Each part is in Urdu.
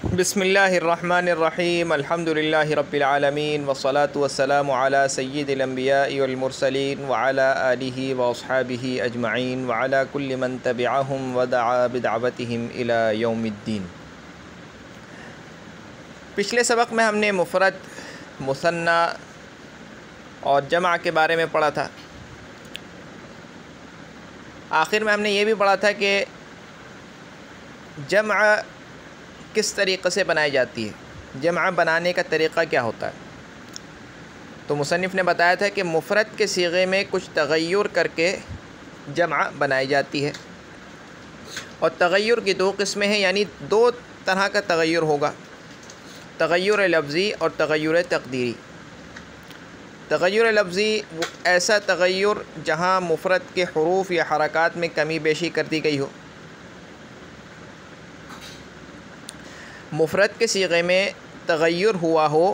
بسم اللہ الرحمن الرحیم الحمد للہ رب العالمین والصلاة والسلام علی سید الانبیاء والمرسلین وعلی آلہ واصحابہ اجمعین وعلی کل من تبعہم ودعا بدعوتہم الی یوم الدین۔ پچھلے سبق میں ہم نے مفرد، مثنی اور جمع کے بارے میں پڑھا تھا۔ آخر میں ہم نے یہ بھی پڑھا تھا کہ جمع کس طریقے سے بنائی جاتی ہے، جمع بنانے کا طریقہ کیا ہوتا ہے۔ تو مصنف نے بتایا تھا کہ مفرد کے صیغے میں کچھ تغیر کر کے جمع بنائی جاتی ہے، اور تغیر کی دو قسمیں ہیں، یعنی دو طرح کا تغیر ہوگا، تغیر لفظی اور تغیر تقدیری۔ تغیر لفظی وہ ایسا تغیر جہاں مفرد کے حروف یا حرکات میں کمی بیشی کر دی گئی ہو۔ مفرد کے صیغے میں تغیر ہوا ہو،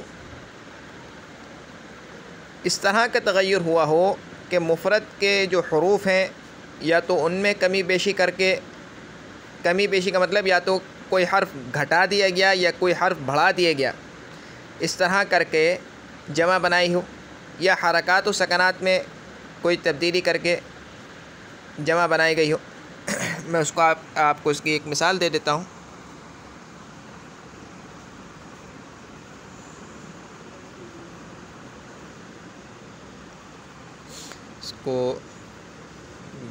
اس طرح کا تغیر ہوا ہو کہ مفرد کے جو حروف ہیں یا تو ان میں کمی بیشی کر کے، کمی بیشی کا مطلب یا تو کوئی حرف گھٹا دیا گیا یا کوئی حرف بڑھا دیا گیا، اس طرح کر کے جمع بنائی ہو، یا حرکات و سکنات میں کوئی تبدیلی کر کے جمع بنائی گئی ہو۔ میں اس کو آپ کو اس کی ایک مثال دے دیتا ہوں۔ اس کو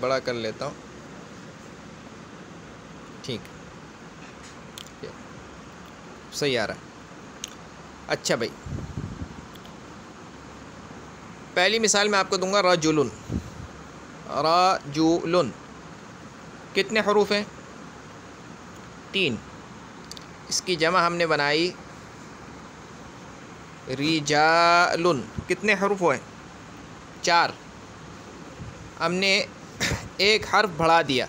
بڑا کر لیتا ہوں، ٹھیک ہے، صحیح آ رہا ہے۔ اچھا بھائی، پہلی مثال میں آپ کو دوں گا رجلن۔ رجلن کتنے حروف ہیں؟ 3۔ اس کی جمع ہم نے بنائی رجالن، کتنے حروف ہوئے؟ 4۔ ہم نے ایک حرف بڑھا دیا،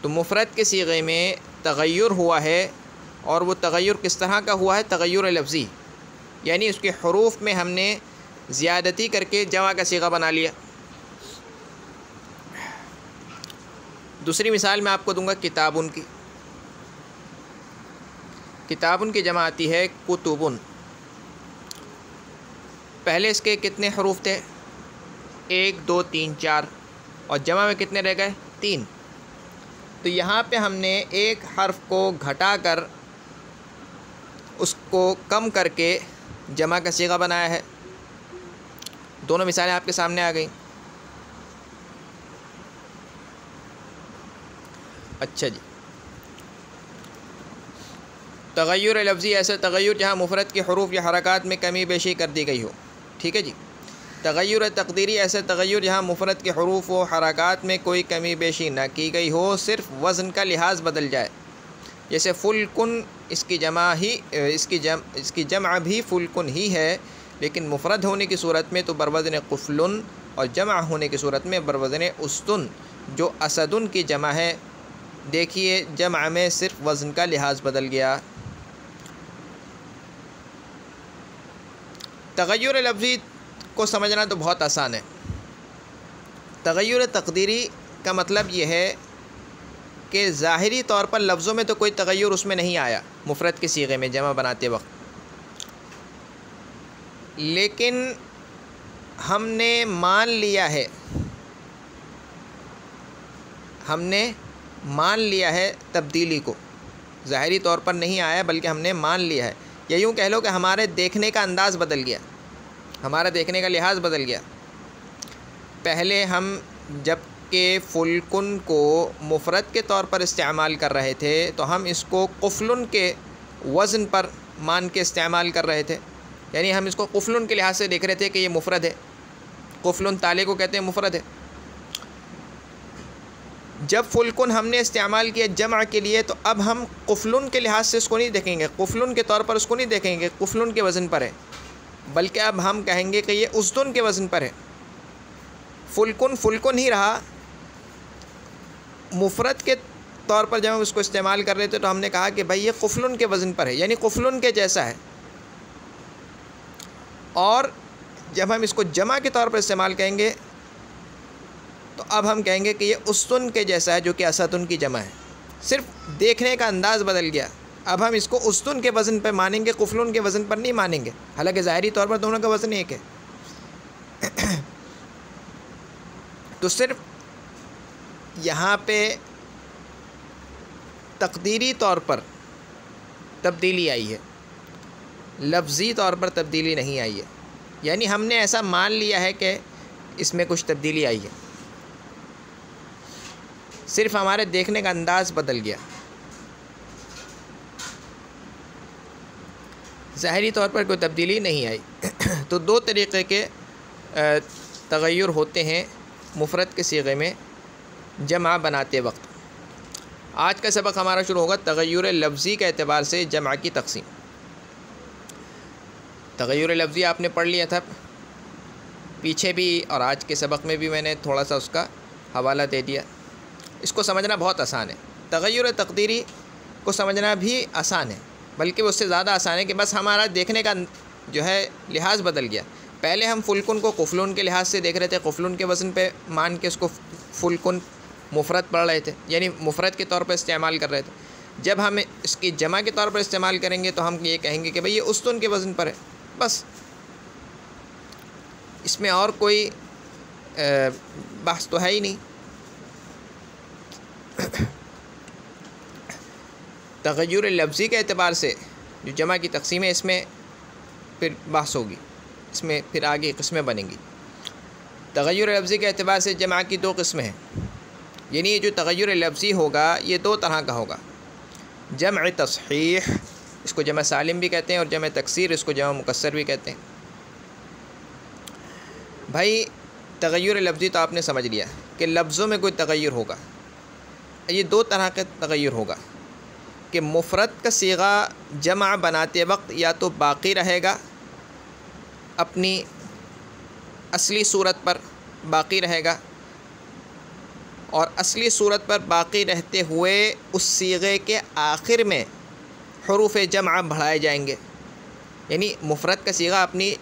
تو مفرد کے صیغے میں تغیر ہوا ہے، اور وہ تغیر کس طرح کا ہوا ہے؟ تغیر لفظی، یعنی اس کے حروف میں ہم نے زیادتی کر کے جمع کا صیغہ بنا لیا۔ دوسری مثال میں آپ کو دوں گا کتابن کی۔ کتابن کی جمع آتی ہے کتبن۔ پہلے اس کے کتنے حروف تھے؟ 1 2 3 4، اور جمع میں کتنے رہ گئے؟ 3۔ تو یہاں پہ ہم نے ایک حرف کو گھٹا کر، اس کو کم کر کے جمع کا صیغہ بنایا ہے۔ دونوں مثالیں آپ کے سامنے آ گئیں۔ اچھا جی، تغیر لفظی ایسا تغیر جہاں مفرد کے حروف یا حرکات میں کمی بیشی کر دی گئی ہو، ٹھیک ہے جی۔ تغیر تقدیری ایسا تغیر جہاں مفرد کے حروف و حرکات میں کوئی کمی بیشی نہ کی گئی ہو، صرف وزن کا لحاظ بدل جائے، جیسے فلکن، اس کی جمع بھی فلکن ہی ہے، لیکن مفرد ہونے کی صورت میں تو بروزن قفلن، اور جمع ہونے کی صورت میں بروزن استن، جو اسدن کی جمع ہے۔ دیکھیے جمع میں صرف وزن کا لحاظ بدل گیا۔ تغیر لفظی کو سمجھنا تو بہت آسان ہے۔ تغیر تقدیری کا مطلب یہ ہے کہ ظاہری طور پر لفظوں میں تو کوئی تغیر اس میں نہیں آیا مفرد کے صیغے میں جمع بناتے وقت، لیکن ہم نے مان لیا ہے تبدیلی کو، ظاہری طور پر نہیں آیا بلکہ ہم نے مان لیا ہے، یا یوں کہہ لو کہ ہمارے دیکھنے کا انداز بدل گیا، ہمارا دیکھنے کا لحاظ بدل گیا۔ پہلے ہم جب کہ فلکن کو مفرد کے طور پر استعمال کر رہے تھے تو ہم اس کو قفلن کے وزن پر مان کے استعمال کر رہے تھے، یعنی ہم اس کو قفلن کے لحاظ سے دیکھ رہے تھے کہ یہ مفرد ہے، قفلن تالے کو کہتے ہیں، مفرد ہے۔ جب فلکن ہم نے استعمال کیا جمع کے لیے، تو اب ہم قفلن کے لحاظ سے اس کو نہیں دیکھیں گے، قفلن کے طور پر اس کو نہیں دیکھیں گے، قفلن کے وزن پر ہے، بلکہ اب ہم کہیں گے کہ یہ اسدن کے وزن پر ہے۔ فلکن ہی رہا، مفرد کے طور پر جب ہم اس کو استعمال کر رہے تھے تو ہم نے کہا کہ بھائی یہ قفلن کے وزن پر ہے، یعنی قفلن کے جیسا ہے، اور جب ہم اس کو جمع کے طور پر استعمال کریں گے تو اب ہم کہیں گے کہ یہ اسدن کے جیسا ہے، جو کہ اسدن کی جمع ہے۔ صرف دیکھنے کا انداز بدل گیا، اب ہم اس کو استن کے وزن پہ مانیں گے، قفلن کے وزن پر نہیں مانیں گے، حالانکہ ظاہری طور پر دونوں کا وزن ایک ہے۔ تو صرف یہاں پہ تقدیری طور پر تبدیلی آئی ہے، لفظی طور پر تبدیلی نہیں آئی ہے، یعنی ہم نے ایسا مان لیا ہے کہ اس میں کچھ تبدیلی آئی ہے، صرف ہمارے دیکھنے کا انداز بدل گیا، ظاہری طور پر کوئی تبدیلی نہیں آئی۔ تو دو طریقے کے تغیر ہوتے ہیں مفرد کے صیغے میں جمع بناتے وقت۔ آج کا سبق ہمارا شروع ہوگا تغیر لفظی کے اعتبار سے جمع کی تقسیم۔ تغیر لفظی آپ نے پڑھ لیا تھا پیچھے بھی، اور آج کے سبق میں بھی میں نے تھوڑا سا اس کا حوالہ دے دیا۔ اس کو سمجھنا بہت آسان ہے۔ تغیر تقدیری کو سمجھنا بھی آسان ہے، بلکہ اس سے زیادہ آسان ہے کہ بس ہمارا دیکھنے کا جو ہے لحاظ بدل گیا۔ پہلے ہم فلکن کو قفلن کے لحاظ سے دیکھ رہے تھے، قفلن کے وزن پہ مان کے اس کو فلکن مفرد پڑھ رہے تھے، یعنی مفرد کے طور پر استعمال کر رہے تھے۔ جب ہم اس کی جمع کے طور پر استعمال کریں گے تو ہم یہ کہیں گے کہ بھئی یہ استن کے وزن پر ہے، بس اس میں اور کوئی بحث تو ہے ہی نہیں۔ تغیر لفظی کے اعتبار سے جو جمع کی تقسیم ہے، اس میں پھر بحث ہوگی، اس میں پھر آگے قسمیں بنیں گی۔ تغیر لفظی کے اعتبار سے جمع کی دو قسمیں ہیں، یعنی یہ جو تغیر لفظی ہوگا یہ دو طرح کا ہوگا۔ جمع تصحیح، اس کو جمع سالم بھی کہتے ہیں، اور جمع تکسیر، اس کو جمع مکسر بھی کہتے ہیں۔ بھائی تغیر لفظی تو آپ نے سمجھ لیا کہ لفظوں میں کوئی تغیر ہوگا، یہ دو طرح کا تغیر ہوگا کہ مفرد کا صیغہ جمع بناتے وقت یا تو باقی رہے گا، اپنی اصلی صورت پر باقی رہے گا، اور اصلی صورت پر باقی رہتے ہوئے اس صیغے کے آخر میں حروف جمع بڑھائے جائیں گے۔ یعنی مفرد کا صیغہ اپنی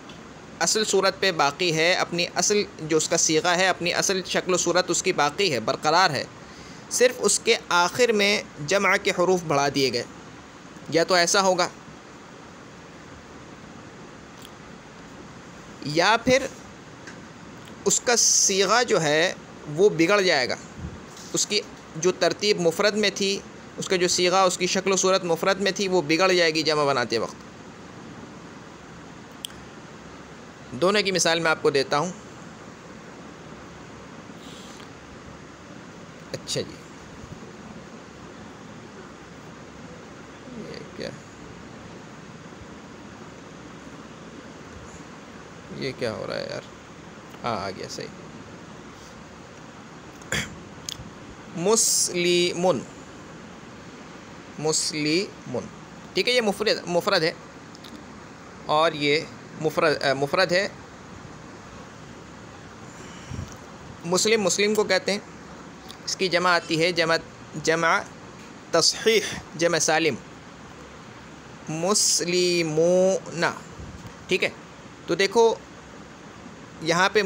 اصل صورت پہ باقی ہے، اپنی اصل جو اس کا صیغہ ہے، اپنی اصل شکل و صورت اس کی باقی ہے، برقرار ہے، صرف اس کے آخر میں جمع کے حروف بڑھا دیے گئے۔ یا تو ایسا ہوگا، یا پھر اس کا صیغہ جو ہے وہ بگڑ جائے گا، اس کی جو ترتیب مفرد میں تھی، اس کا جو صیغہ، اس کی شکل و صورت مفرد میں تھی، وہ بگڑ جائے گی جمع بناتے وقت۔ دونوں کی مثال میں آپ کو دیتا ہوں۔ اچھا جی، یہ کیا ہو رہا ہے یار؟ آ گیا صحیح۔ مسلمون، مسلمون، ٹھیک ہے، یہ مفرد ہے، اور یہ مفرد ہے۔ مسلم کو کہتے ہیں، اس کی جمع آتی ہے جمع تصحیح، جمع سالم، مسلمون، ٹھیک ہے۔ تو دیکھو یہاں پہ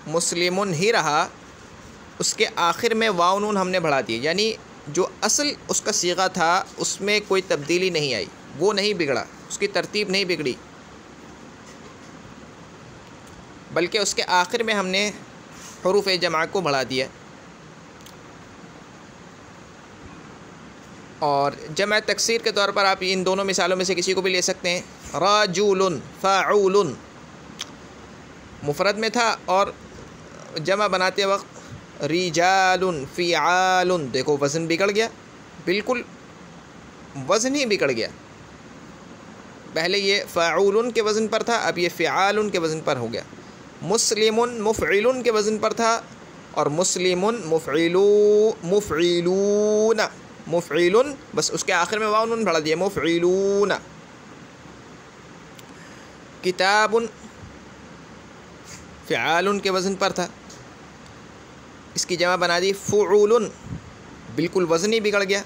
مسلمون ہی رہا، اس کے آخر میں واو نون ہم نے بڑھا دی، یعنی جو اصل اس کا صیغہ تھا اس میں کوئی تبدیلی نہیں آئی، وہ نہیں بگڑا، اس کی ترتیب نہیں بگڑی، بلکہ اس کے آخر میں ہم نے حروف جمع کو بڑھا دیا۔ اور جمع تکسیر کے طور پر آپ ان دونوں مثالوں میں سے کسی کو بھی لے سکتے ہیں۔ رجل، فاعول، مفرد میں تھا اور جمع بناتے وقت رجال، فعال، دیکھو وزن بگڑ گیا، بالکل وزن ہی بگڑ گیا۔ پہلے یہ فاعول کے وزن پر تھا، اب یہ فعال کے وزن پر ہو گیا۔ مسلم مفعل کے وزن پر تھا، اور مسلم مفعلون، مفعل، بس اس کے آخر میں واو نون بڑھا دیا، مفعلون۔ کتاب فعال کے وزن پر تھا، اس کی جمع بنا دی فعول، بالکل وزن ہی بگڑ گیا،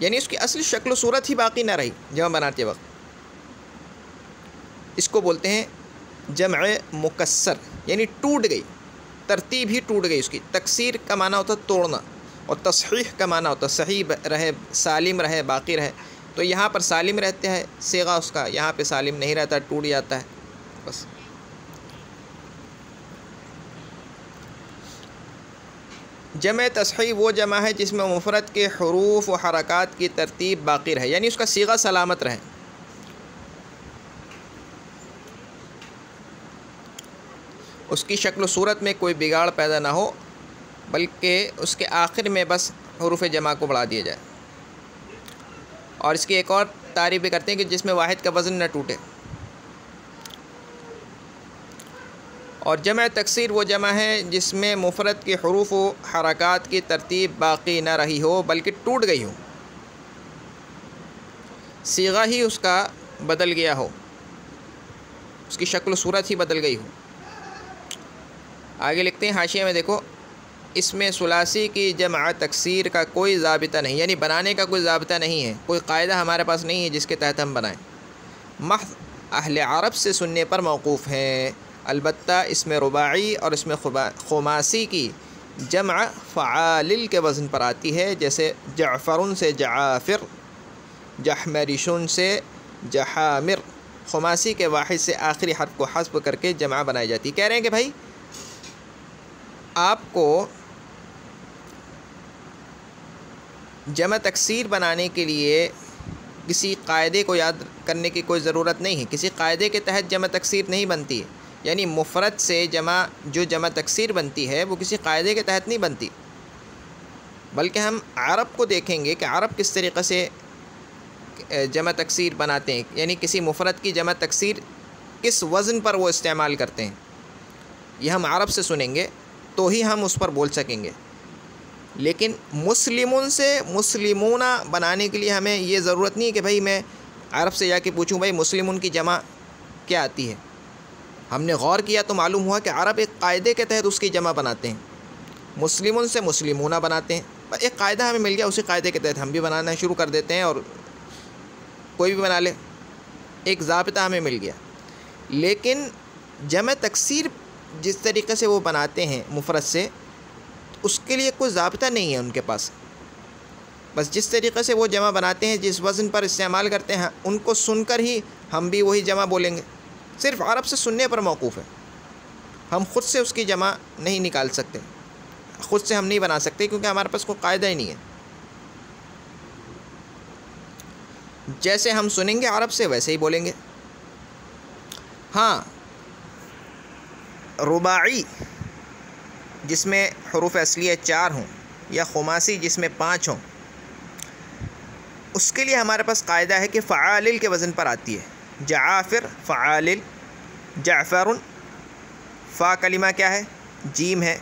یعنی اس کی اصل شکل و صورت ہی باقی نہ رہی جمع بناتے وقت۔ اس کو بولتے ہیں جمع مکسر، یعنی ٹوٹ گئی، ترتیب ہی ٹوٹ گئی اس کی۔ تکسیر کا معنی ہوتا ہے توڑنا، اور تصحیح کا معنی ہوتا ہے صحیح رہے، سالم رہے، باقی رہے، تو یہاں پر سالم رہتے ہیں صیغہ اس کا، یہاں پہ سالم نہیں رہتا، ٹوٹ جاتا ہے بس۔ جمع تصحیح وہ جمع ہے جس میں مفرد کے حروف و حرکات کی ترتیب باقی رہے، یعنی اس کا صیغہ سلامت رہے، اس کی شکل و صورت میں کوئی بگاڑ پیدا نہ ہو، بلکہ اس کے آخر میں بس حروف جمع کو بڑھا دیا جائے۔ اور اس کی ایک اور تعریف بھی کرتے ہیں کہ جس میں واحد کا وزن نہ ٹوٹے۔ اور جمع تکسیر وہ جمع ہے جس میں مفرد کے حروف و حرکات کی ترتیب باقی نہ رہی ہو بلکہ ٹوٹ گئی ہو، صیغہ ہی اس کا بدل گیا ہو، اس کی شکل و صورت ہی بدل گئی ہو۔ آگے لکھتے ہیں حاشیے میں دیکھو، اس میں ثلاثی کی جمع تکسیر کا کوئی ضابطہ نہیں، یعنی بنانے کا کوئی ضابطہ نہیں ہے، کوئی قاعدہ ہمارے پاس نہیں ہے جس کے تحت ہم بنائیں، محض اہل عرب سے سننے پر موقوف ہے۔ البتہ اس میں رباعی اور اس میں خماسی کی جمع فعالل کے وزن پر آتی ہے، جیسے جعفر سے جعافر، جحمرشن سے جحامر۔ خماسی کے واحد سے آخری حرف کو حذف کر کے جمع بنائی جاتی ہے۔ کہہ رہے ہیں کہ بھائی آپ کو جمع تکسیر بنانے کے لیے کسی قاعدے کو یاد کرنے کی کوئی ضرورت نہیں ہے، کسی قاعدے کے تحت جمع تکسیر نہیں بنتی ہے، یعنی مفرد سے جو جمع تکسیر بنتی ہے وہ کسی قاعدے کے تحت نہیں بنتی، بلکہ ہم عرب کو دیکھیں گے کہ عرب کس طریقے سے جمع تکسیر بناتے ہیں، یعنی کسی مفرد کی جمع تکسیر کس وزن پر وہ استعمال کرتے ہیں، یہ ہم عرب سے سنیں گے تو ہی ہم اس پر بول سکیں گے۔ لیکن مسلمون سے مسلمونہ بنانے کے لیے ہمیں یہ ضرورت نہیں ہے کہ بھائی میں عرب سے جا کے پوچھوں بھائی مسلمون کی جمع کیا آتی ہے۔ ہم نے غور کیا تو معلوم ہوا کہ عرب ایک قاعدے کے تحت اس کی جمع بناتے ہیں، مسلمون سے مسلمونہ بناتے ہیں، ایک قاعدہ ہمیں مل گیا، اسی قاعدے کے تحت ہم بھی بنانا شروع کر دیتے ہیں اور کوئی بھی بنا لے، ایک ضابطہ ہمیں مل گیا۔ لیکن جمع تکسیر جس طریقے سے وہ بناتے ہیں مفرد سے، اس کے لیے کوئی ضابطہ نہیں ہے ان کے پاس، بس جس طریقے سے وہ جمع بناتے ہیں، جس وزن پر استعمال کرتے ہیں، ان کو سن کر ہی ہم بھی وہی جمع بولیں گے، صرف عرب سے سننے پر موقوف ہے۔ ہم خود سے اس کی جمع نہیں نکال سکتے، خود سے ہم نہیں بنا سکتے، کیونکہ ہمارے پاس کوئی قاعدہ ہی نہیں ہے۔ جیسے ہم سنیں گے عرب سے ویسے ہی بولیں گے۔ ہاں، رباعی جس میں حروف اصلیہ 4 ہوں یا خماسی جس میں 5 ہوں، اس کے لیے ہمارے پاس قاعدہ ہے کہ فعالل کے وزن پر آتی ہے۔ جعافر فعالل، جعفر، فا کلمہ کیا ہے؟ جیم ہے،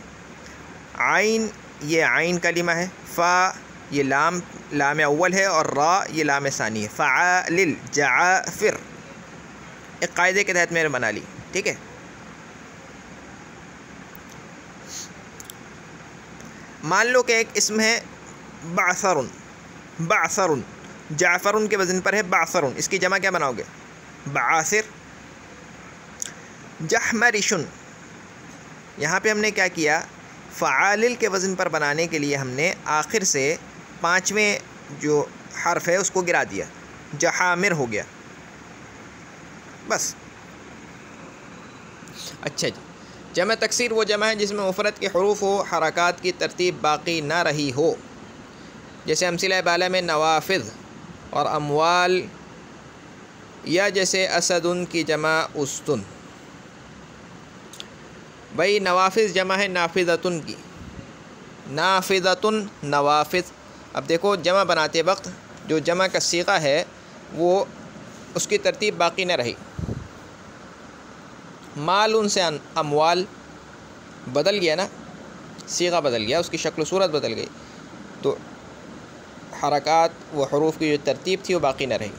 عین یہ عین کلمہ ہے، فا یہ لام اول ہے، اور را یہ لام ثانی ہے۔ فعالل جعافر، ایک قاعدے کے تحت میں نے بنا لی، ٹھیک ہے۔ مان لو کہ ایک اسم ہے بعثر، بعثر، جعفر کے وزن پر ہے بعثر، اس کی جمع کیا بناؤ گے؟ بعاثر۔ جحمرشن، یہاں پہ ہم نے کیا کیا؟ فعالل کے وزن پر بنانے کے لیے ہم نے آخر سے 5ویں جو حرف ہے اس کو گرا دیا، جحامر ہو گیا، بس۔ اچھا جی، جمع تکسیر وہ جمع ہے جس میں مفرد کے حروف و حرکات کی ترتیب باقی نہ رہی ہو، جیسے امثلہ بالا میں نوافذ اور اموال، یا جیسے اسدن کی جمع استن۔ بھائی نوافذ جمع ہے نافذتن کی، نافذتن نوافذ۔ اب دیکھو جمع بناتے وقت جو جمع کا صیغہ ہے وہ اس کی ترتیب باقی نہ رہی، مال سے اموال بدل گیا نا، صیغہ بدل گیا، اس کی شکل و صورت بدل گئی، تو حرکات و حروف کی جو ترتیب تھی وہ باقی نہ رہی۔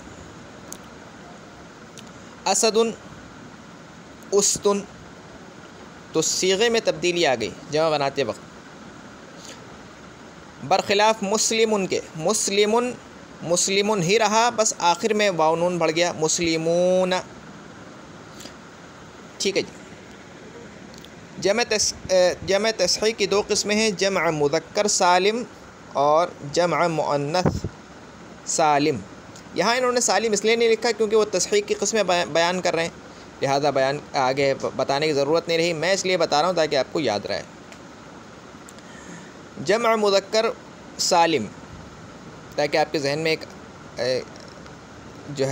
اسدن استن، تو صیغے میں تبدیلی آ گئی جمع بناتے وقت، برخلاف مسلمن کے، مسلمن ہی رہا، بس آخر میں واو نون بڑھ گیا، مسلمون، ٹھیک ہے جی۔ جمع تصحیح کی 2 قسمیں ہیں، جمع مذکر سالم اور جمع مؤنث سالم. یہاں انہوں نے سالم اس لیے نہیں لکھا کیونکہ وہ تصحیح کی قسمیں بیان کر رہے ہیں، لہذا بیان آگے بتانے کی ضرورت نہیں رہی. میں اس لیے بتا رہا ہوں تاکہ آپ کو یاد رہے. جمع مذکر سالم، تاکہ آپ کے ذہن میں ایک جو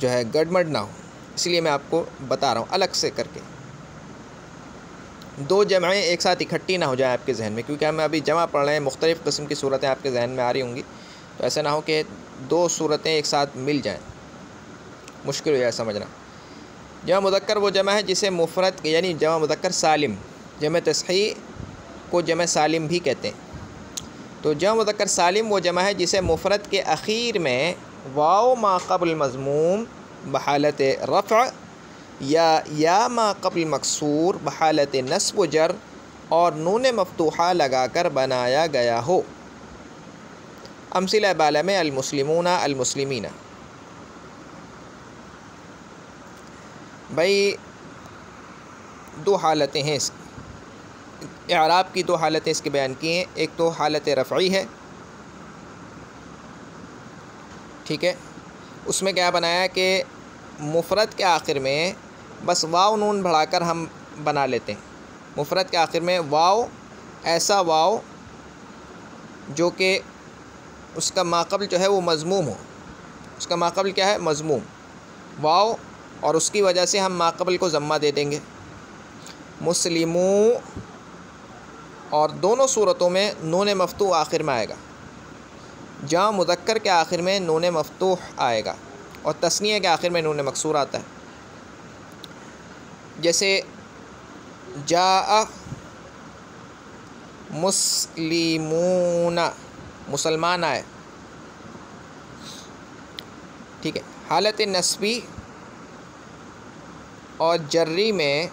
ہے گڑبڑ نہ ہو، اس لیے میں آپ کو بتا رہا ہوں الگ سے کر کے. دو جمعیں ایک ساتھ اکٹھی نہ ہو جائیں آپ کے ذہن میں، کیونکہ ہم ابھی جمع پڑھ رہے ہیں، مختلف قسم کی صورتیں آپ کے ذہن میں آ رہی ہوں گی، تو ایسا نہ ہو کہ دو صورتیں ایک ساتھ مل جائیں، مشکل ہو جائے سمجھنا. جمع مذکر وہ جمع ہے جسے مفرد یعنی جمع مذکر سالم، جمع تصحیح کو جمع سالم بھی کہتے ہیں. تو جمع مذکر سالم وہ جمع ہے جسے مفرد کے اخیر میں واو ما قبل مضموم بحالت رفع یا ما قبل مکسور بحالت نصب و جر اور نون مفتوحہ لگا کر بنایا گیا ہو. امثلہ بالا میں المسلمون المسلمین. بھائی دو حالتیں ہیں، اس اعراب کی دو حالتیں اس کے بیان کی ہیں. ایک تو حالت رفعی ہے، ٹھیک ہے، اس میں کیا بنایا کہ مفرد کے آخر میں بس واو نون بڑھا کر ہم بنا لیتے ہیں. مفرد کے آخر میں واو، ایسا واو جو کہ اس کا ماقبل جو ہے وہ مضموم ہو. اس کا ماقبل کیا ہے؟ مضموم واو، اور اس کی وجہ سے ہم ماقبل کو ضمہ دے دیں گے. مسلمو، اور دونوں صورتوں میں نون مفتوح آخر میں آئے گا. جمع مذکر کے آخر میں نون مفتوح آئے گا اور تثنیہ کے آخر میں نون مکسور آتا ہے. جیسے جاء مسلمون، مسلمان آئے، ٹھیک ہے. حالت نسبی اور جری میں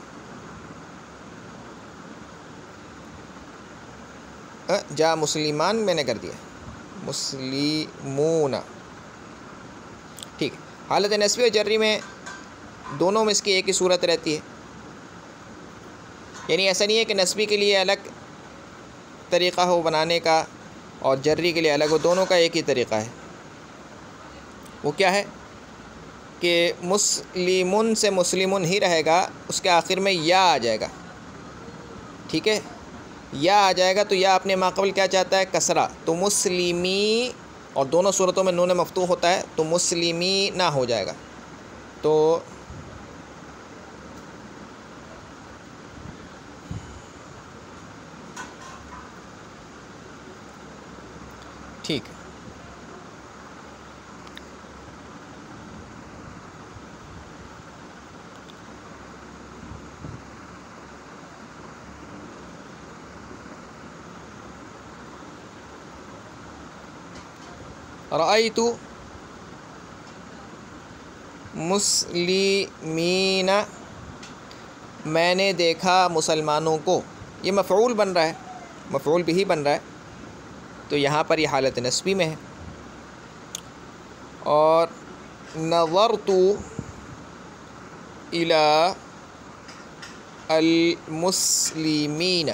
جا مسلمان میں نے کر دیا مسلمون، ٹھیک ہے. حالت نسبی اور جری میں دونوں میں اس کی ایک ہی صورت رہتی ہے، یعنی ایسا نہیں ہے کہ نسبی کے لیے الگ طریقہ ہو بنانے کا اور جری کے لیے الگ ہو، دونوں کا ایک ہی طریقہ ہے. وہ کیا ہے کہ مسلمون سے مسلمون ہی رہے گا، اس کے آخر میں یا آ جائے گا، ٹھیک ہے. یا آ جائے گا تو یا اپنے ماقبل کیا چاہتا ہے؟ کسرہ. تو مسلمی، اور دونوں صورتوں میں نون مفتوح ہوتا ہے تو مسلمی نہ ہو جائے گا. تو ٹھیک ہے. رأیت مسلمین، میں نے دیکھا مسلمانوں کو. یہ مفعول بن رہا ہے، مفعول بھی بن رہا ہے، تو یہاں پر یہ حالت نسبی میں ہے. اور نظرت الی المسلمین،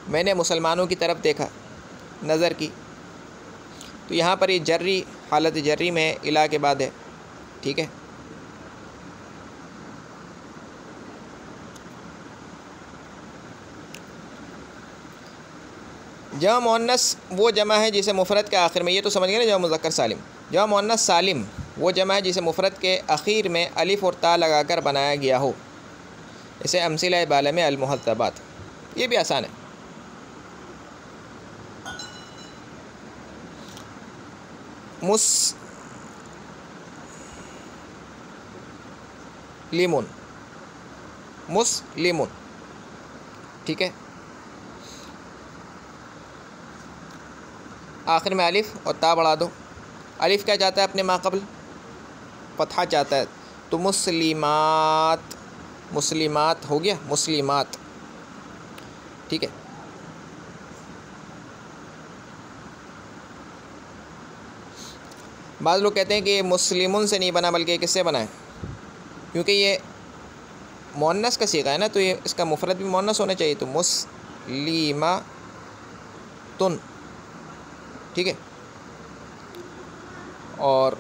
میں نے مسلمانوں کی طرف دیکھا، نظر کی. تو یہاں پر یہ جری، حالت جری میں الی کے بعد ہے، ٹھیک ہے. جمع مؤنث وہ جمع ہے جسے مفرد کے آخر میں، یہ تو سمجھ گئے نا جمع مذکر سالم. جمع مؤنث سالم وہ جمع ہے جسے مفرد کے اخیر میں الف اور تا لگا کر بنایا گیا ہو. اسے امثلہ بالا میں المہذبات. یہ بھی آسان ہے. مسلمون، مسلمون، ٹھیک ہے. آخر میں الف اور تا بڑھا دو. الف کیا چاہتا ہے اپنے ماقبل؟ فتحہ چاہتا ہے، تو مسلمات، مسلمات ہو گیا، مسلمات، ٹھیک ہے. بعض لوگ کہتے ہیں کہ یہ مسلمون سے نہیں بنا بلکہ کس سے بنا ہے، کیونکہ یہ مؤنث کا صیغہ ہے نا، تو یہ اس کا مفرد بھی مؤنث ہونا چاہیے. تو مسلمہ تن، ٹھیک ہے. اور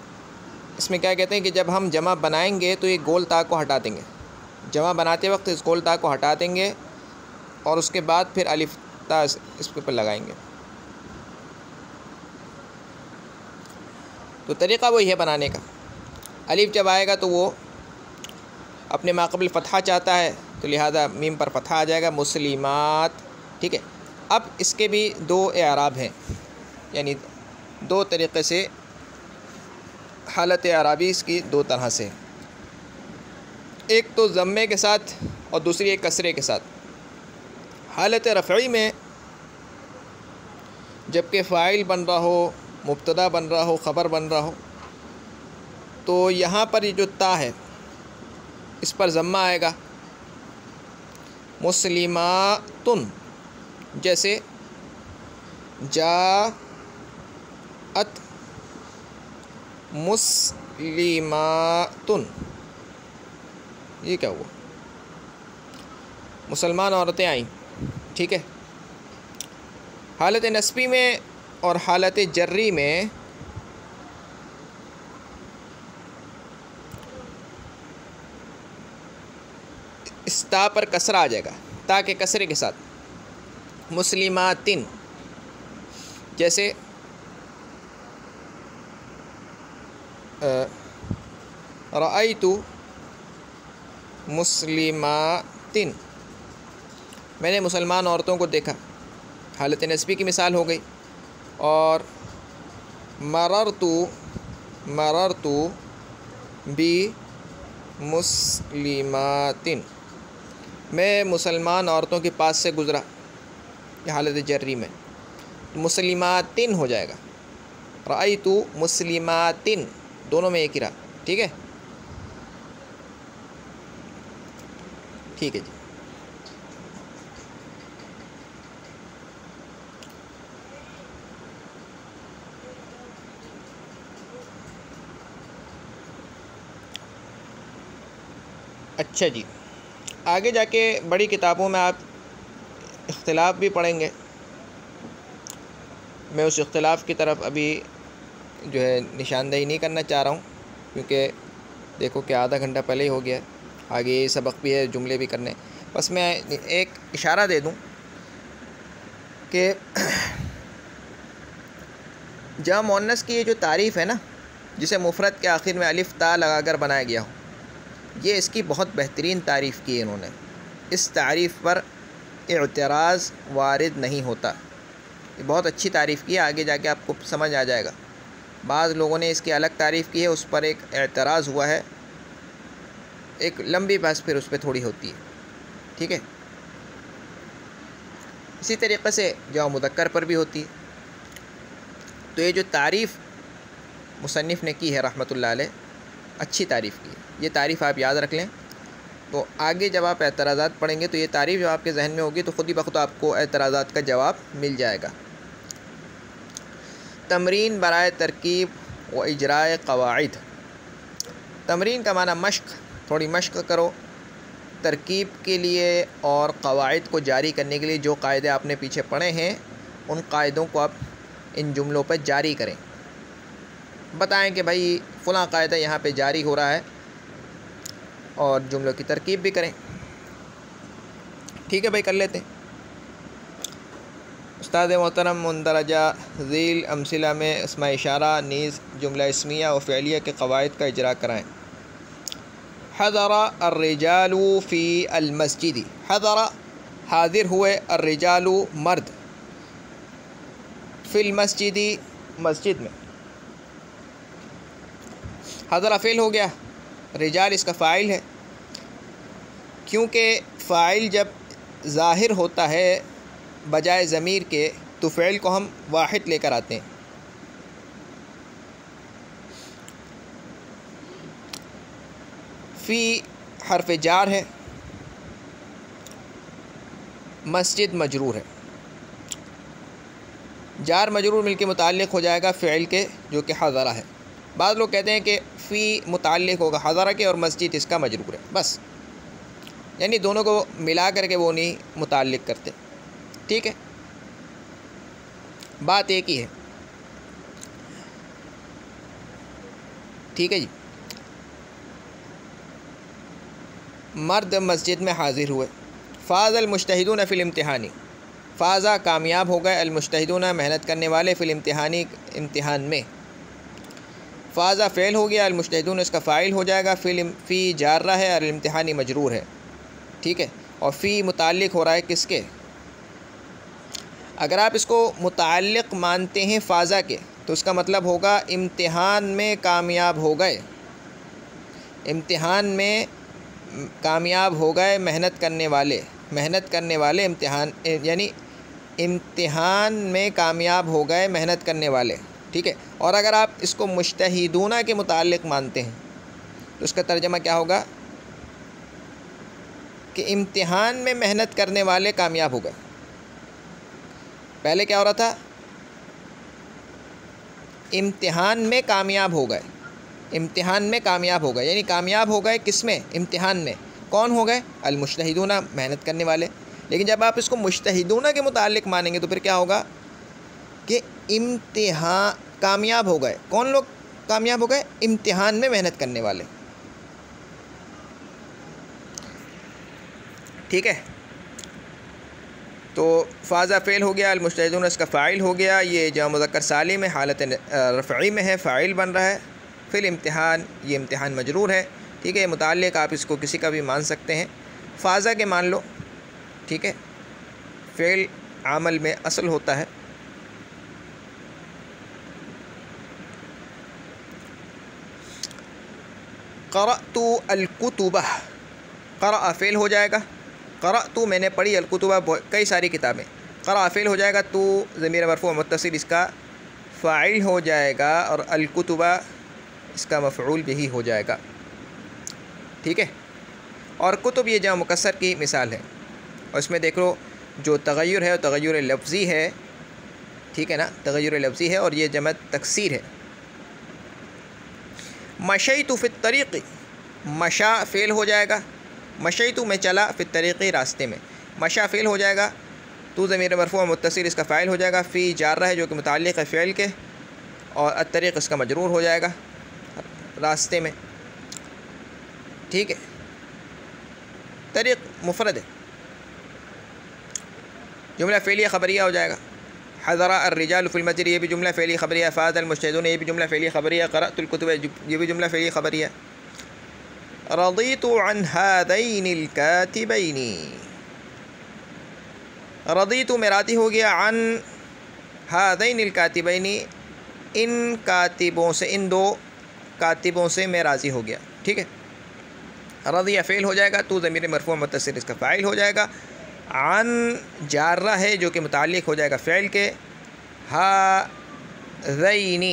اس میں کیا کہتے ہیں کہ جب ہم جمع بنائیں گے تو یہ گول تا کو ہٹا دیں گے. جمع بناتے وقت اس گول تا کو ہٹا دیں گے اور اس کے بعد پھر الف تا اس کے اوپر لگائیں گے. تو طریقہ وہی ہے بنانے کا. الف جب آئے گا تو وہ اپنے ماقبل فتحہ چاہتا ہے تو لہذا میم پر فتحہ آ جائے گا. مسلمات، ٹھیک ہے. اب اس کے بھی دو اعراب ہیں، یعنی دو طریقے سے حالت اعرابی اس کی دو طرح سے، ایک تو ضمے کے ساتھ اور دوسری ایک کسرے کے ساتھ. حالت رفعی میں جب کہ فاعل بن رہا ہو، مبتدا بن رہا ہو، خبر بن رہا ہو، تو یہاں پر یہ جو تا ہے اس پر ضمہ آئے گا. مسلماتن، جیسے جاءت مسلماتن، یہ کیا ہوا؟ مسلمان عورتیں آئیں، ٹھیک ہے. حالت نصبی میں اور حالت جری میں اس تا پر کسرہ آ جائے گا، تا کے کسرے کے ساتھ. مسلماتن، جیسے رأیت مسلماتن، میں نے مسلمان عورتوں کو دیکھا، حالت نصبی کی مثال ہو گئی. اور مررت بمسلماتن، میں مسلمان عورتوں کے پاس سے گزرا، یہ حالت جری میں. مسلماتن ہو جائے گا. رأیت مسلماتن، دونوں میں ایک ہی رہا، ٹھیک ہے. ٹھیک ہے جی. اچھا جی، آگے جا کے بڑی کتابوں میں آپ اختلاف بھی پڑھیں گے. میں اس اختلاف کی طرف ابھی جو ہے نشاندہی نہیں کرنا چاہ رہا ہوں، کیونکہ دیکھو کہ آدھا گھنٹہ پہلے ہی ہو گیا ہے، آگے یہ سبق بھی ہے، جملے بھی کرنے. بس میں ایک اشارہ دے دوں کہ جمع مؤنث کی یہ جو تعریف ہے نا، جسے مفرد کے آخر میں الف تا لگا کر بنایا گیا ہو، یہ اس کی بہت بہترین تعریف کی ہے انہوں نے. اس تعریف پر اعتراض وارد نہیں ہوتا. یہ بہت اچھی تعریف کی ہے، آگے جا کے آپ کو سمجھ آ جائے گا. بعض لوگوں نے اس کی الگ تعریف کی ہے، اس پر ایک اعتراض ہوا ہے، ایک لمبی بحث پھر اس پہ تھوڑی ہوتی ہے، ٹھیک ہے. اسی طریقے سے جمع مذکر پر بھی ہوتی ہے. تو یہ جو تعریف مصنف نے کی ہے رحمۃ اللہ علیہ، اچھی تعریف کی ہے. یہ تعریف آپ یاد رکھ لیں، تو آگے جب آپ اعتراضات پڑھیں گے تو یہ تعریف جب آپ کے ذہن میں ہوگی تو خود ہی بخود آپ کو اعتراضات کا جواب مل جائے گا. تمرین برائے ترکیب و اجرائے قواعد. تمرین کا معنی مشق، تھوڑی مشق کرو ترکیب کے لیے اور قواعد کو جاری کرنے کے لیے. جو قاعدے آپ نے پیچھے پڑھے ہیں ان قاعدوں کو آپ ان جملوں پہ جاری کریں. بتائیں کہ بھائی فلاں قاعدہ یہاں پہ جاری ہو رہا ہے، اور جملوں کی ترکیب بھی کریں. ٹھیک ہے بھائی، کر لیتے ہیں. استاد محترم مندرجہ ذیل امثلہ میں اسماء اشارہ نیز جملہ اسمیہ و فعلیہ کے قواعد کا اجرا کرائیں. حضر الرجال فی المسجد. حضر، حاضر ہوئے، الرجال مرد، فی المسجد، مسجد میں. حضر فعل ہو گیا، رجال اس کا فاعل ہے. کیونکہ فاعل جب ظاہر ہوتا ہے بجائے ضمیر کے تو فعل کو ہم واحد لے کر آتے ہیں. فی حرف جار ہے، مسجد مجرور ہے. جار مجرور مل کے متعلق ہو جائے گا فعل کے جو کہ حضرہ ہے. بعض لوگ کہتے ہیں کہ فی متعلق ہوگا حضرہ کے اور مسجد اس کا مجرور ہے، بس، یعنی دونوں کو ملا کر کے وہ نہیں متعلق کرتے. ٹھیک ہے. بات ایک ہی ہے، ٹھیک ہے جی۔ مرد مسجد میں حاضر ہوئے، فاز المجتہدون فی الامتحانی، فازہ کامیاب ہو گئے، المجتہدون محنت کرنے والے، فی الامتحانی امتحان میں، فازہ فعل ہو گیا، المجتہدون اس کا فاعل ہو جائے گا، فی جارہ ہے اور الامتحانی مجرور ہے، ٹھیک ہے، اور فی متعلق ہو رہا ہے کس کے؟ اگر آپ اس کو متعلق مانتے ہیں فازہ کے تو اس کا مطلب ہوگا امتحان میں کامیاب ہو گئے، امتحان میں کامیاب ہو گئے محنت کرنے والے امتحان، یعنی امتحان میں کامیاب ہو گئے محنت کرنے والے، ٹھیک ہے۔ اور اگر آپ اس کو مجتہدون کے متعلق مانتے ہیں تو اس کا ترجمہ کیا ہوگا کہ امتحان میں محنت کرنے والے کامیاب ہو گئے۔ پہلے کیا ہو رہا تھا؟ امتحان میں کامیاب ہو گئے، امتحان میں کامیاب ہو گئے، یعنی کامیاب ہو گئے کس میں؟ امتحان میں۔ کون ہو گئے؟ المجتہدون، محنت کرنے والے۔ لیکن جب آپ اس کو مجتہدون کے متعلق مانیں گے تو پھر کیا ہوگا کہ امتحان کامیاب ہو گئے، کون لوگ کامیاب ہو گئے؟ امتحان میں محنت کرنے والے، ٹھیک ہے۔ تو فازہ فعل ہو گیا، المجتہدون اس کا فاعل ہو گیا، یہ جمع مذکر سالم میں حالت رفعی میں ہے، فاعل بن رہا ہے، فی الامتحان یہ امتحان مجرور ہے، ٹھیک ہے۔ متعلق آپ اس کو کسی کا بھی مان سکتے ہیں، فازہ کے مان لو، ٹھیک ہے۔ فعل عمل میں اصل ہوتا ہے، قرأت الکتب، قرأ فعل ہو جائے گا، قرأت میں نے پڑھی، الکتب کئی ساری کتابیں، قرأ فعل ہو جائے گا، تو ضمیر مرفوع متصل اس کا فاعل ہو جائے گا، اور الکتب اس کا مفعول بھی ہو جائے گا، ٹھیک ہے۔ اور کتب یہ جمع مکسر کی مثال ہے، اور اس میں دیکھ لو جو تغیر ہے وہ تغیر لفظی ہے، ٹھیک ہے نا، تغیر لفظی ہے، اور یہ جمع تکسیر ہے۔ مشیت فی الطریق، مشا فعل ہو جائے گا، مشیت میں چلا، فی الطریق راستے میں، مشا فعل ہو جائے گا، تو ضمیر مرفوع متصل اس کا فاعل ہو جائے گا، فی جارہ ہے جو کہ متعلق ہے فعل کے، اور الطریق اس کا مجرور ہو جائے گا راستے میں، ٹھیک ہے۔ طریق مفرد ہے، جملہ فعلیہ خبریہ ہو جائے گا، حضر الرجال فی المسجد یہ بھی جملہ فعلی خبریہ، فاز المجتہدون یہ بھی جملہ فعلی خبریہ، قرأت الکتب یہ بھی جملہ فعلی خبریہ۔ رضیت عن ہذین الکاتبین، رضیت میں راضی ہو گیا، عن ہذین الکاتبین ان کاتبوں سے، ان دو کاتبوں سے میں راضی ہو گیا، ٹھیک ہے۔ رضی فعل ہو جائے گا، تو ضمیر مرفوع متصل اس کا فاعل ہو جائے گا، عن جارہ ہے جو کہ متعلق ہو جائے گا فعل کے، ہذین،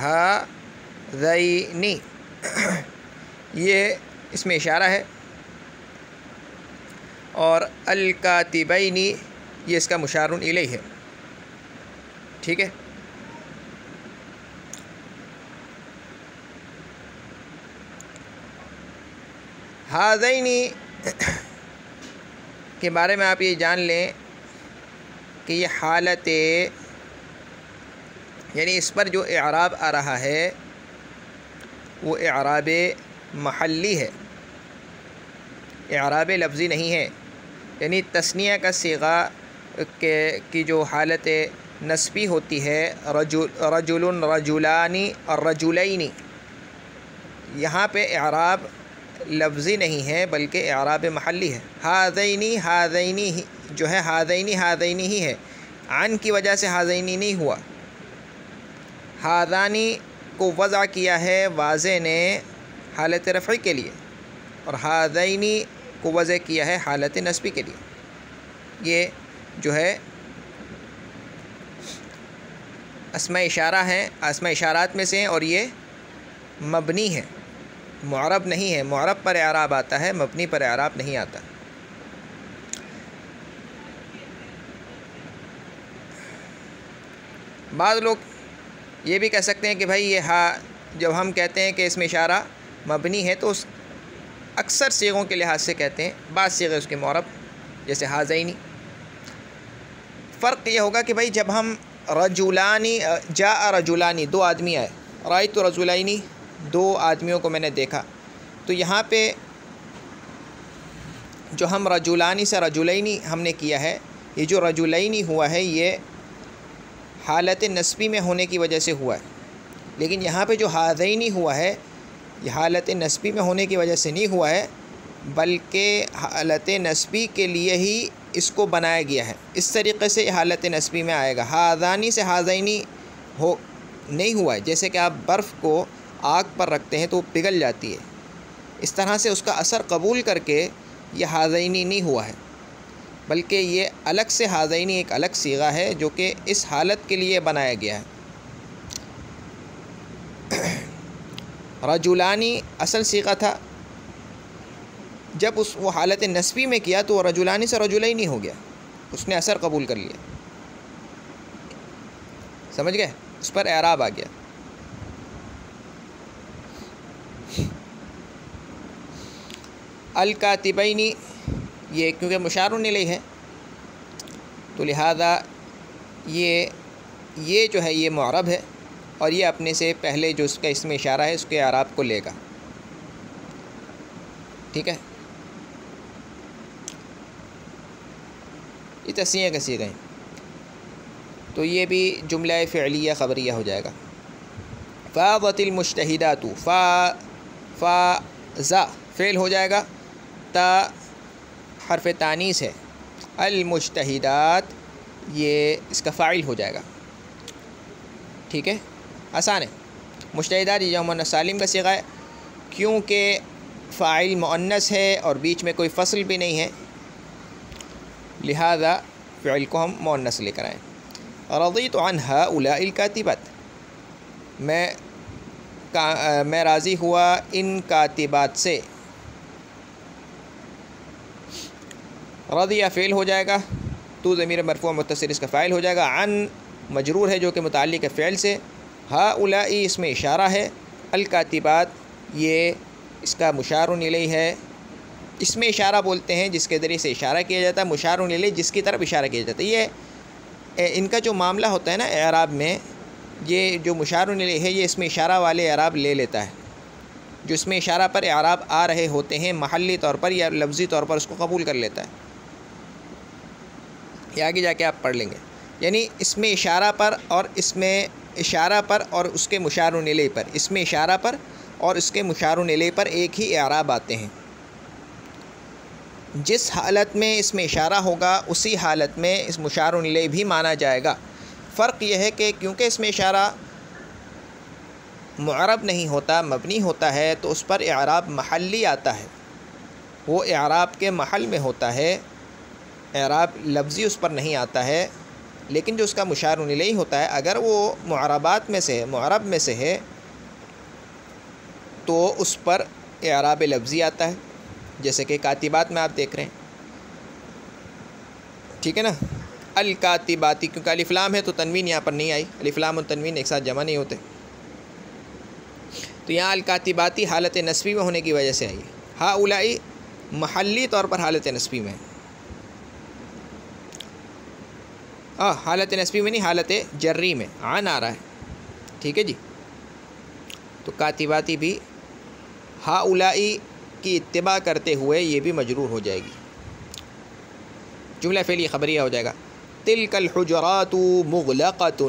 ہذین یہ اس میں اشارہ ہے، اور الکاتبین یہ اس کا مشار الیہ ہے، ٹھیک ہے۔ ہذین کے بارے میں آپ یہ جان لیں کہ یہ حالت، یعنی اس پر جو اعراب آ رہا ہے وہ اعراب محلی ہے، اعراب لفظی نہیں ہے، یعنی تثنیہ کا صیغہ کی جو حالت نصبی ہوتی ہے، رجل، رجلان اور رجلین، یہاں پہ اعراب لفظی نہیں ہے بلکہ اعراب محلی ہے۔ ہذینی، ہذینی جو ہے ہذینی، ہذینی ہی ہے، عن کی وجہ سے ہذینی نہیں ہوا، ہذانی کو وضع کیا ہے واضح نے حالت رفعی کے لیے، اور ہذینی کو وضع کیا ہے حالت نصبی کے لیے۔ یہ جو ہے اسماء اشارہ ہیں، اسماء اشارات میں سے ہیں، اور یہ مبنی ہے، معرب نہیں ہے، معرب پر اعراب آتا ہے، مبنی پر اعراب نہیں آتا۔ بعض لوگ یہ بھی کہہ سکتے ہیں کہ بھائی یہ جب ہم کہتے ہیں کہ اس میں اشارہ مبنی ہے تو اس اکثر صیغوں کے لحاظ سے کہتے ہیں، بعض صیغے اس کے معرب، جیسے ہذینی۔ فرق یہ ہوگا کہ بھائی جب ہم رجولانی جاء رجولانی دو آدمی آئے، رأیت رجلینی دو آدمیوں کو میں نے دیکھا، تو یہاں پہ جو ہم رجولانی سے رجلینی ہم نے کیا ہے، یہ جو رجلینی ہوا ہے یہ حالت نسبی میں ہونے کی وجہ سے ہوا ہے، لیکن یہاں پہ جو ہذینی ہوا ہے یہ حالت نسبی میں ہونے کی وجہ سے نہیں ہوا ہے، بلکہ حالت نسبی کے لیے ہی اس کو بنایا گیا ہے۔ اس طریقے سے یہ حالت نسبی میں آئے گا۔ ہذانی سے ہذینی ہو نہیں ہوا ہے، جیسے کہ آپ برف کو آگ پر رکھتے ہیں تو وہ پگھل جاتی ہے، اس طرح سے اس کا اثر قبول کر کے یہ ہذینی نہیں ہوا ہے، بلکہ یہ الگ سے ہذینی ایک الگ صیغہ ہے جو کہ اس حالت کے لیے بنایا گیا ہے۔ رجولانی اصل صیغہ تھا، جب وہ حالت نسبی میں کیا تو وہ رجولانی سے رجلینی ہو گیا، اس نے اثر قبول کر لیا، سمجھ گئے؟ اس پر اعراب آ گیا۔ الکاتبینی یہ کیونکہ مشار الیہ ہے تو لہذا یہ جو ہے یہ معرب ہے، اور یہ اپنے سے پہلے جو اس کا اسم اشارہ ہے اس کے اعراب کو لے گا، ٹھیک ہے؟ یہ تسنیہ کا صیغہ ہیں، تو یہ بھی جملہ فعلیہ خبریہ ہو جائے گا۔ فاضت المجتہدات، فاضا فعل ہو جائے گا، تا حرف تانیث ہے، المجتہدات یہ اس کا فاعل ہو جائے گا، ٹھیک ہے؟ آسان ہے۔ مجتہدات یہ جمع مؤنث سالم کا صیغہ ہے، کیونکہ فاعل مؤنث ہے اور بیچ میں کوئی فصل بھی نہیں ہے، لہذا فعل کو ہم مؤنث لے کر آئیں۔ رضیت عن هؤلاء الکاتبات، میں راضی ہوا ان کاتبات سے۔ رضیہ فعل ہو جائے گا، تو ضمیر مرفوع متصل اس کا فاعل ہو جائے گا، عن مجرور ہے جو کہ متعلق ہے فعل سے، ہؤلاء اس میں اشارہ ہے، الکاتبات یہ اس کا مشار الیہ ہے۔ اس میں اشارہ بولتے ہیں جس کے ذریعے سے اشارہ کیا جاتا ہے، مشار الیہ جس کی طرف اشارہ کیا جاتا ہے۔ یہ ان کا جو معاملہ ہوتا ہے نا اعراب میں، یہ جو مشار الیہ ہے یہ اس میں اشارہ والے اعراب لے لیتا ہے، جو اس میں اشارہ پر اعراب آ رہے ہوتے ہیں محلی طور پر یا لفظی طور پر اس کو قبول کر لیتا ہے، یہ آگے جا کے آپ پڑھ لیں گے۔ یعنی اس میں اشارہ پر اور اس میں اشارہ پر اور اس کے مشار الیہ پر، اس میں اشارہ پر اور اس کے مشار الیہ پر ایک ہی اعراب آتے ہیں۔ جس حالت میں اس میں اشارہ ہوگا اسی حالت میں اس مشار الیہ بھی مانا جائے گا۔ فرق یہ ہے کہ کیونکہ اس میں اشارہ معرب نہیں ہوتا، مبنی ہوتا ہے، تو اس پر اعراب محلی آتا ہے، وہ اعراب کے محل میں ہوتا ہے، اعراب لفظی اس پر نہیں آتا ہے، لیکن جو اس کا مشار الیہ ہوتا ہے اگر وہ معربات میں سے ہے، معرب میں سے ہے، تو اس پر اعراب لفظی آتا ہے، جیسے کہ کاتبات میں آپ دیکھ رہے ہیں، ٹھیک ہے نا؟ الکاتباتی کیونکہ الف لام ہے تو تنوین یہاں پر نہیں آئی، الف لام اور تنوین ایک ساتھ جمع نہیں ہوتے، تو یہاں الکاتباتی حالت نسبی میں ہونے کی وجہ سے آئی ہے۔ ہؤلائی محلی طور پر حالت نسبی میں ہے، حالت نسبی میں نہیں، حالت جری میں عن آ رہا ہے، ٹھیک ہے جی؟ تو کاتباتی بھی ہؤلائی کی اتباع کرتے ہوئے یہ بھی مجرور ہو جائے گی، جملہ فعلی خبریہ ہو جائے گا۔ تلک الحجرات مغلقۃ،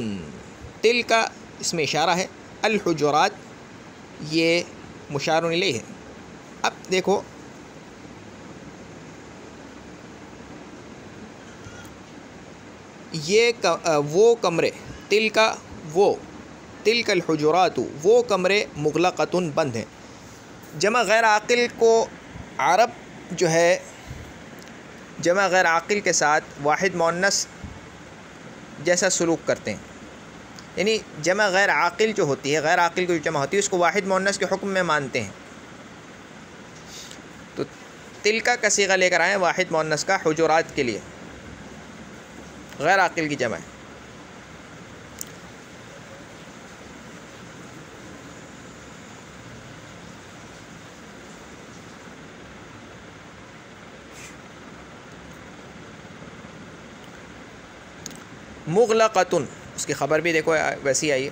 تلک اس میں اشارہ ہے، الحجرات یہ مشار الیہ ہے۔ اب دیکھو یہ وہ کمرے، تلک وہ، تلک الحجرات وہ کمرے مغلقۃ بند ہیں۔ جمع غیر عاقل کو عرب جو ہے جمع غیر عاقل کے ساتھ واحد مؤنث جیسا سلوک کرتے ہیں، یعنی جمع غیر عاقل جو ہوتی ہے، غیر عاقل کی جو جمع ہوتی ہے اس کو واحد مؤنث کے حکم میں مانتے ہیں، تو تلکا کا صیغہ لے کر آئیں واحد مؤنث کا حجرات کے لیے، غیر عاقل کی جمع ہے۔ مغلقتن اس کی خبر بھی دیکھو ویسی آئی ہے،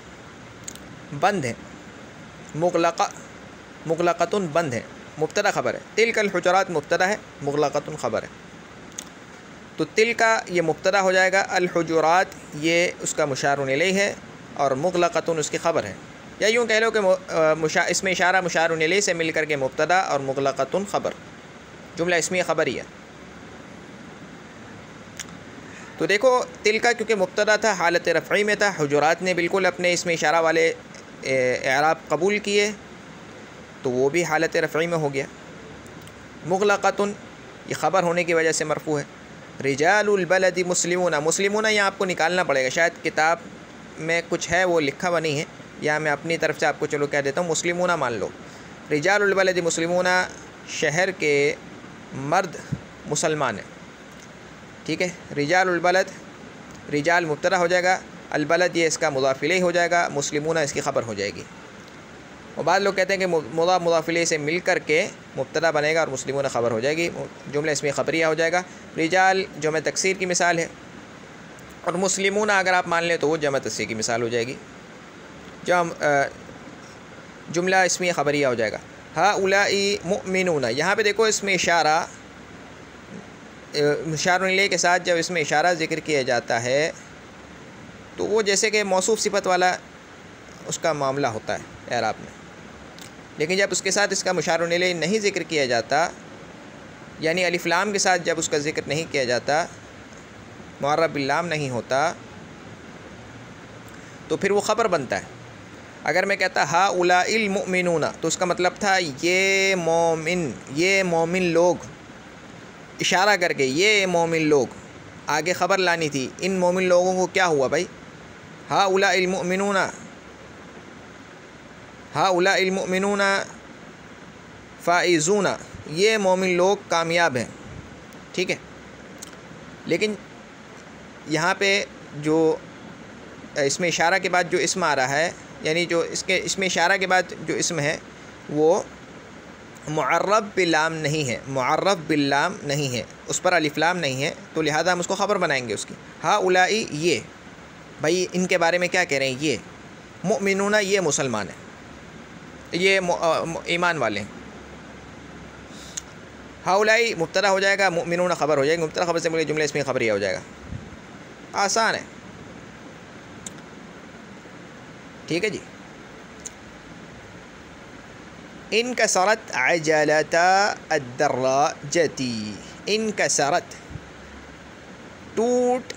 بند ہے، مغلقتن بند ہے، مبتدا خبر ہے، تلک الحجرات مبتدا ہے، مغلقتن خبر ہے، تو تلک یہ مبتدا ہو جائے گا، الحجرات یہ اس کا مشار الیہ ہے، اور مغلقتن اس کی خبر ہے، یا یوں کہہ لو کہ اس میں اشارہ مشار الیہ سے مل کر کے مبتدا اور مغلقتن خبر، جملہ اسمیہ خبری ہے۔ تو دیکھو تلکا کیونکہ مبتدا تھا، حالت رفعی میں تھا، حجرات نے بالکل اپنے اس میں اشارہ والے اعراب قبول کیے، تو وہ بھی حالت رفعی میں ہو گیا۔ مغلقتن یہ خبر ہونے کی وجہ سے مرفوع ہے۔ رجال البلد مسلمون، مسلمون یہاں آپ کو نکالنا پڑے گا، شاید کتاب میں کچھ ہے وہ لکھا ہوا نہیں ہے، یا میں اپنی طرف سے آپ کو چلو کہہ دیتا ہوں، مسلمون مان لو، رجال البلد مسلمون شہر کے مرد مسلمان ہیں، ٹھیک ہے۔ رجال البلد، رجال مبتدا ہو جائے گا، البلد یہ اس کا مضاف الیہ ہو جائے گا، مسلمون اس کی خبر ہو جائے گی۔ اور بعض لوگ کہتے ہیں کہ مضاف الیہ سے مل کر کے مبتدا بنے گا اور مسلمون خبر ہو جائے گی، جملہ اسمیہ خبریہ ہو جائے گا۔ رجال جمع تکسیر کی مثال ہے، اور مسلمون اگر آپ مان لیں تو وہ جمع تسنیہ کی مثال ہو جائے گی، جملہ اسمیہ خبریہ ہو جائے گا۔ ہؤلاء مؤمنون، یہاں پہ دیکھو اس میں اشارہ مشار الیہ کے ساتھ جب اس میں اشارہ ذکر کیا جاتا ہے تو وہ جیسے کہ موصوف صفت والا اس کا معاملہ ہوتا ہے اعراب میں، لیکن جب اس کے ساتھ اس کا مشار الیہ نہیں ذکر کیا جاتا، یعنی الف لام کے ساتھ جب اس کا ذکر نہیں کیا جاتا، معرب باللام نہیں ہوتا، تو پھر وہ خبر بنتا ہے۔ اگر میں کہتا ہؤلاء المؤمنون تو اس کا مطلب تھا یہ مومن لوگ، اشارہ کر کے یہ مومن لوگ، آگے خبر لانی تھی، ان مومن لوگوں کو کیا ہوا بھائی، ہؤلاء المؤمنون، ہؤلاء المؤمنون فائزون، یہ مومن لوگ کامیاب ہیں، ٹھیک ہے۔ لیکن یہاں پہ جو اس میں اشارہ کے بعد جو اسم آ رہا ہے، یعنی جو اس میں اشارہ کے بعد جو اسم ہے وہ معرب باللام نہیں ہے، معرب باللام نہیں ہے، اس پر الف لام نہیں ہے، تو لہذا ہم اس کو خبر بنائیں گے اس کی۔ ہؤلاء یہ بھائی ان کے بارے میں کیا کہہ رہے ہیں، یہ مؤمنون یہ مسلمان ہیں، یہ ایمان والے ہیں۔ ہؤلاء مبتدا ہو جائے گا، مؤمنون خبر ہو جائے گا، مبتدا خبر سے ملے جملہ اسمیہ خبریہ ہو جائے گا، آسان ہے، ٹھیک ہے جی۔ انکسرت عجلتا الدراجتی، انکسرت ٹوٹ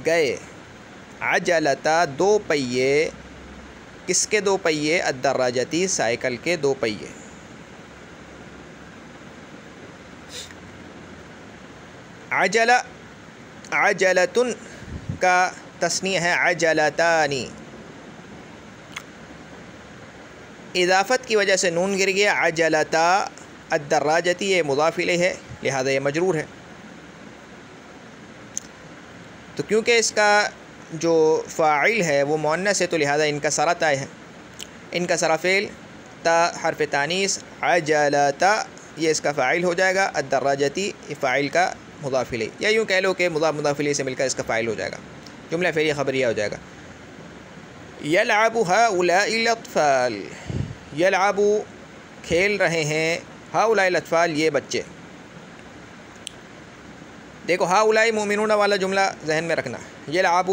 گئے، عجلتا دو پہیے، کس کے دو پہیے، الدراجتی سائیکل کے دو پہیے۔ عجلہ عجلتن کا تثنیہ ہے عجلتانی، اضافت کی وجہ سے نون گر گیا، عجلتا الدراجتی یہ مضاف الیہ ہے، لہذا یہ مجرور ہے۔ تو کیونکہ اس کا جو فاعل ہے وہ مؤنث ہے تو لہذا انکسرت آئے ہیں، انکسر فعل، تا حرف تانیث، عجلتا یہ اس کا فاعل ہو جائے گا، الدراجتی یہ فاعل کا مضاف الیہ، یا یوں کہہ لو کہ مضاف الیہ سے مل کر اس کا فاعل ہو جائے گا، جملہ فعلیہ خبریہ ہو جائے گا۔ یلعب ہؤلاء الاطفال، یلعب کھیل رہے ہیں، ہؤلاء الاطفال یہ بچے۔ دیکھو ہؤلاء مؤمنون والا جملہ ذہن میں رکھنا، یلعب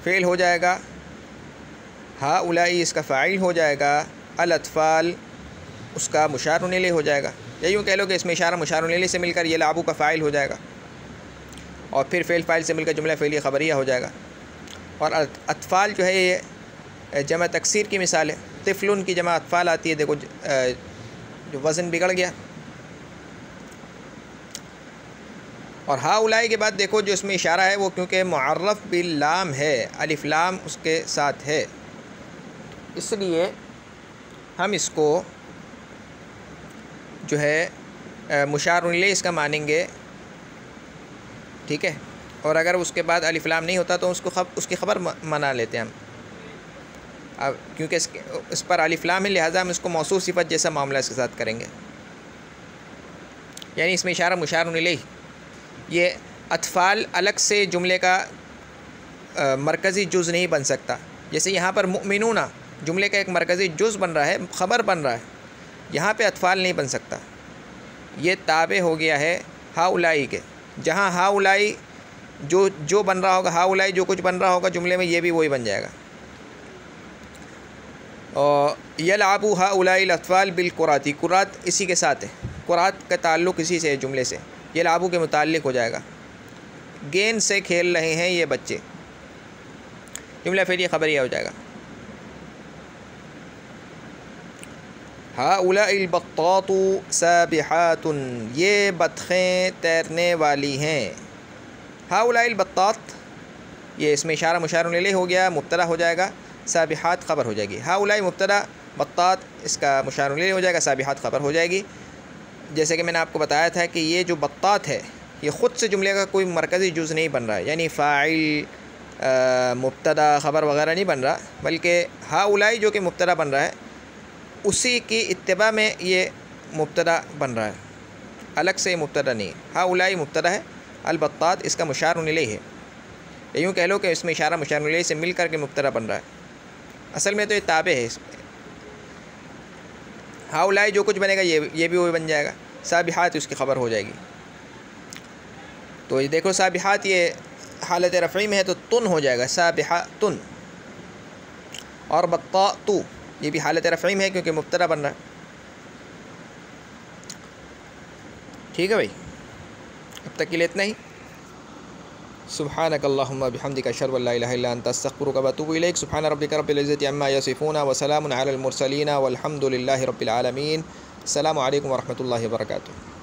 فعل ہو جائے گا، ہؤلاء اس کا فاعل ہو جائے گا، الاطفال اس کا مشار الیہ ہو جائے گا، یا یوں کہہ لو کہ اس میں اشارہ مشار الیہ سے مل کر یلعب کا فاعل ہو جائے گا، اور پھر فعل فاعل سے مل کر جملہ فعلیہ خبریہ ہو جائے گا۔ اور اطفال جو ہے یہ جمع تکسیر کی مثال ہے، طفلن کی جمع اطفال آتی ہے، دیکھو جو وزن بگڑ گیا۔ اور ہؤلاء کے بعد دیکھو جو اس میں اشارہ ہے وہ کیونکہ معرف باللام ہے، الف لام اس کے ساتھ ہے، اس لیے ہم اس کو جو ہے مشار الیہ اس کا مانیں گے، ٹھیک ہے۔ اور اگر اس کے بعد الف لام نہیں ہوتا تو اس کی خبر منا لیتے ہیں ہم، اب کیونکہ اس پر الف لام ہے لہٰذا ہم اس کو موصوف صفت جیسا معاملہ اس کے ساتھ کریں گے، یعنی اس میں اشارہ مشار الیہ۔ یہ اطفال الگ سے جملے کا مرکزی جز نہیں بن سکتا. جیسے یہاں پر مؤمنون جملے کا ایک مرکزی جز بن رہا ہے، خبر بن رہا ہے، یہاں پہ اطفال نہیں بن سکتا. یہ تابع ہو گیا ہے ہاؤلائی کے. جہاں ہاؤلائی جو بن رہا ہوگا، ہاؤلائی جو کچھ بن رہا ہوگا جملے میں، یہ بھی وہی بن جائے گا. اور یلعبو ہاؤلائی الاطفال بالکراتی، کرات اسی کے ساتھ ہے، کرات کا تعلق اسی سے ہے جملے سے، یلعبو کے متعلق ہو جائے گا. گیند سے کھیل رہے ہیں یہ بچے، جملہ فعلیہ خبریہ ہو جائے گا. ہاؤلاء البطات سابحات، یہ بطخیں تیرنے والی ہیں. ہاؤلاء البطات یہ اس میں اشارہ مشار الیہ ہو گیا، مبتدا ہو جائے گا، سابحات خبر ہو جائے گی. ہاؤلاء مبتدا، بطات اس کا مشار الیہ ہو جائے گا، سابحات خبر ہو جائے گی. جیسے کہ میں نے آپ کو بتایا تھا کہ یہ جو بطات ہے یہ خود سے جملے کا کوئی مرکزی جز نہیں بن رہا ہے، یعنی فاعل، مبتدا، خبر وغیرہ نہیں بن رہا، بلکہ ہاؤلاء جو کہ مبتدا بن رہا ہے اسی کی اتباع میں یہ مبتدا بن رہا ہے، الگ سے مبتدا نہیں. ہاؤلاء مبتدا ہے، البطات اس کا مشار الیہ ہے. یوں کہہ لو کہ اس میں اشارہ مشار الیہ سے مل کر کے مبتدا بن رہا ہے. اصل میں تو یہ تابع ہے. اس میں ہاؤلاء جو کچھ بنے گا یہ بھی وہی بن جائے گا. سابحات اس کی خبر ہو جائے گی. تو یہ دیکھو سابحات یہ حالت رفعی میں ہے تو تن ہو جائے گا، سابحاتن. اور بطات یہ بھی حالت رفعی میں ہے کیونکہ مبتدا بن رہا ہے. ٹھیک ہے بھائی، اب تک کے لیے اتنا ہی. سبحانک اللہم بحمدک اشہد ان لا الہ الا انت استغفرک و اتوب الیک. سبحان ربک رب العزۃ عما یصفون وسلام علی المرسلین والحمد للہ رب العالمین. السلام علیکم ورحمۃ اللہ وبرکاتہ.